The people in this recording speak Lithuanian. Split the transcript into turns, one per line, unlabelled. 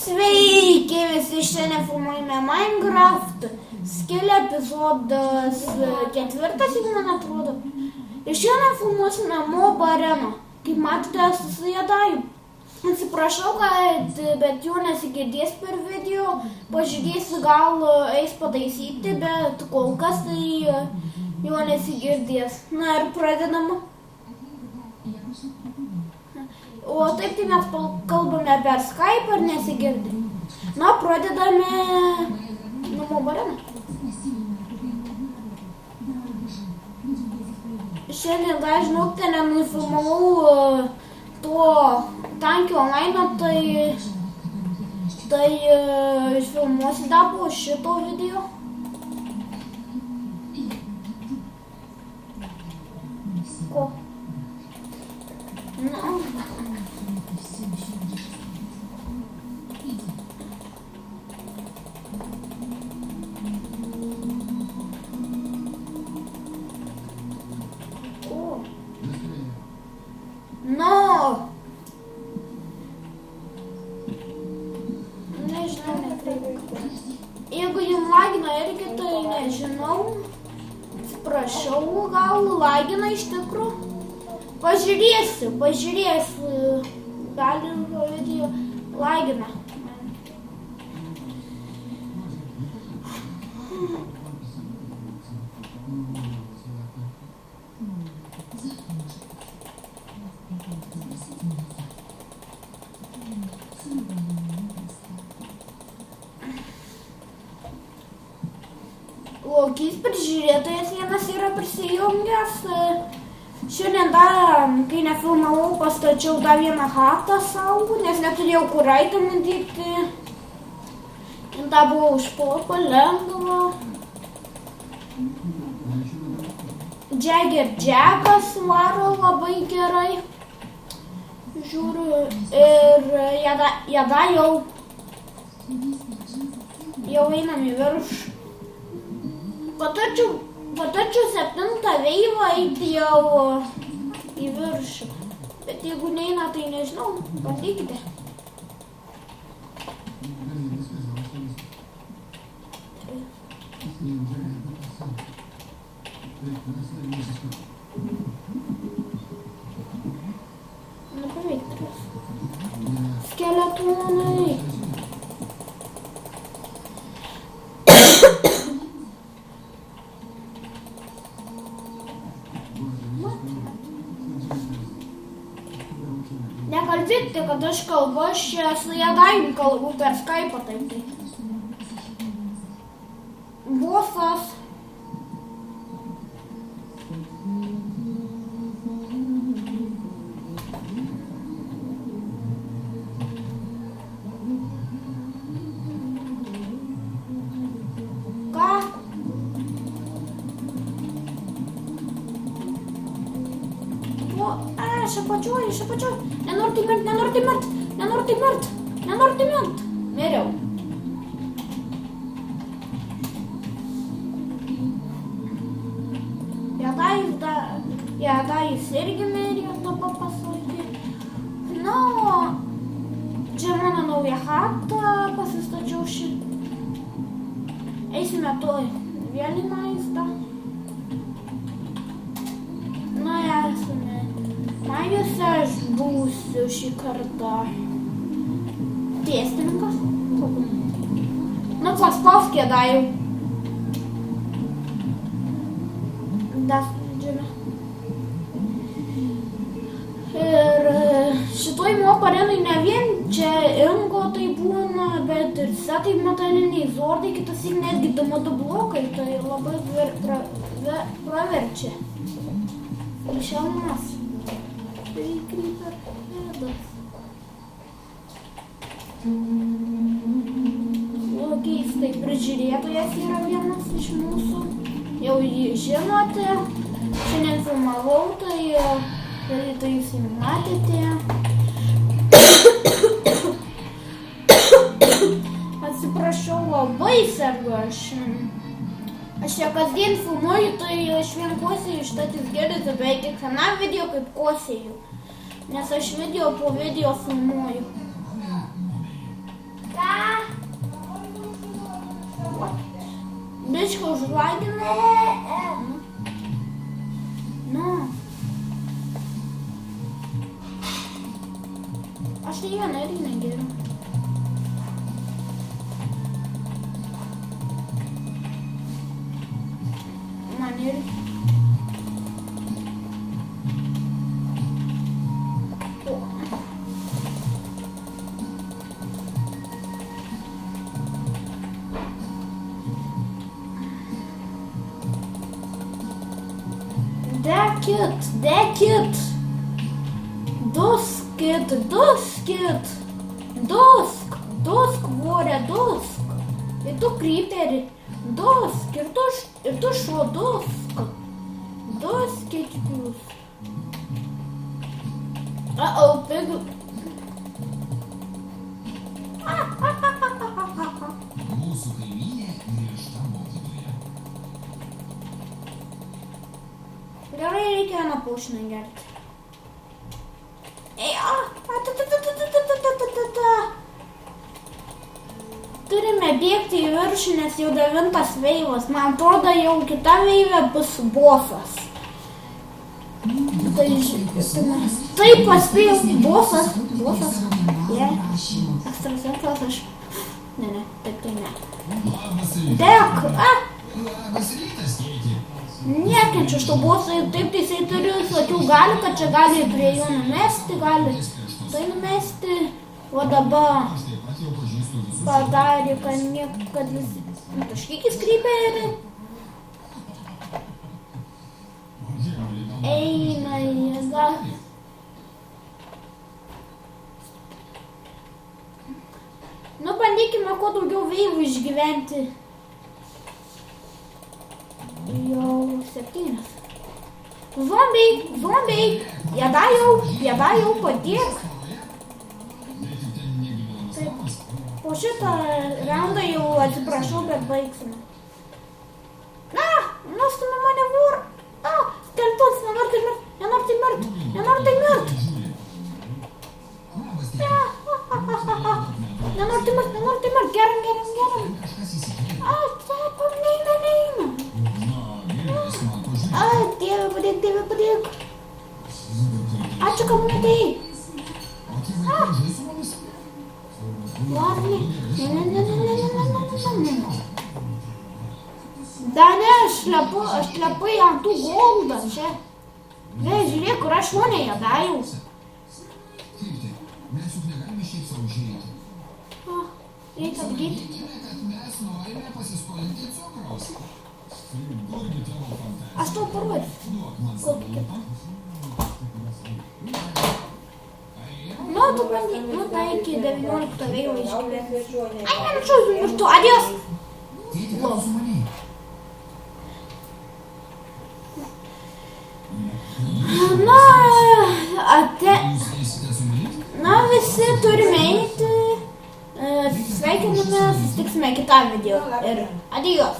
Sveiki visi, šiandien filmuojame Minecraft Skele epizodas 4, jeigu man atrodo. Ir šiandien filmuosime Mob Areną. Kaip matote, su Jadaju. Atsiprašau, bet jo nesigirdės per video. Pažiūrėsiu, gal eis pataisyti, bet kol kas tai jo nesigirdės. Na ir pradedama. O taip tai mes kalbame per Skype ar nesigirdi. Na, pradedame nuo Mob Areną. Šiandien, dar žinokite, nenufilmavau to tankio online, tai išfilmuosiu dar po šito video. Ko? Na. No! Nežinau, nekreipiu. Jeigu jums lagina irgi, tai nežinau. Atsiprašau, gal lagina iš tikrų. Pažiūrėsiu. Gali video lagina. Lokys prižiūrėtojas vienas yra prisijungęs. Šiandien dar, kai nefilmavau, pastačiau dar vieną chatą savo, nes neturėjau kur aitamų dirbti. Ir dar buvo užplopa, lengva. Jagger Jackas varo labai gerai. Žiūriu, ir Jada jau einam į viršų. Patarčiau 7 veivą eiti jau į viršų. Bet jeigu neina, tai nežinau, bandykite. Nu, paveiktas. Skeletonai. Nekalbėkite, kad aš kalbu, aš su Jadajum kalbu per Skype'ą, taip tai. Bosas. Ką? Šapačiuoju. Nenori mirt. Miriau. Jadajus irgi mirė, dabar pasakė. Na, čia mano nauja chata, pasistačiau šį. Eisime toj vėl į maistą. Na, esame. Majuose aš būsiu šį kartą pėstininkas. Nu, paspausk Jadajų. Ir šitoj Mob Arenai ne vien čia ingo tai būna, bet ir setai metaliniai zordai, kitąsyk netgi D2 blokai, tai labai praverčia. Išėlimas. Tai kryper pėdas. Lokys, tai prižiūrėtojas yra vienas iš mūsų. Jau jį žinote. Šiandien filmavau, tai jūs jį matėte. Atsiprašau, labai sergu aš. Aš čia kasdien filmuoju, tai aš vien kosėju, štat jūs girdite beveik kiekvienam video kaip kosėju. Nes aš video po video filmuoju. biškai užlagina. Nu. Aš tai vieną irgi negeriu. Man irgi. Dekit. Dusk, vorė, dusk. Ir tu kryperi, dusk. Ir tu šuo, dusk. Duskit jūs. Pigu.
Mūsų kaimynė griežta mokytoja.
Gerai, reikia vieną paušiną gerti. Turime bėgti į viršų, nes jau 9 veivas. Man atrodo, jau kita veivė bus bosas. Taip, paspėjau. Bosas. Ekstrasentas aš. Ne, taip tai ne. Dek.
Labas rytas, Keiti.
Nekenčiu šito boso, taip tai jisai turi visokių galių, kad čia gali prie jo numesti, gali tai numesti. O dabar padarė, kad visi taškykis kryperi. Eina jėga. Nu, bandykime kuo daugiau veivų išgyventi. Jau 7. Zombiai. Jadajau, padėk. Taip, po šitą raundą jau atsiprašau, bet baigsime. Nustumė mane vor. Skeltos, nenori tai mirt. Geram. Neina. Dieve, padėk. Ačiū, kad matei. Varlį. Ne. Dane, aš šlepai ant tų goldą čia. Žiūrėk, kur aš šonė jadajau.
Keiti, mes juk negalime šiaip savo žiūrėti.
Reikia apgyti.
Kad mes norime pasiskolinti cukraus. Kurgi tavo fantazija?
Aš tau parodysiu.
Duok man
Kokį kitą. Nu, tu bandyk, tai iki 19 vėjo išgyventi. Ai, nenučiau, ir tu, adios.
Keiti, ką su maniai?
Na, visi turime eiti. Sveikiname, susitiksime kitą video. Ir adios.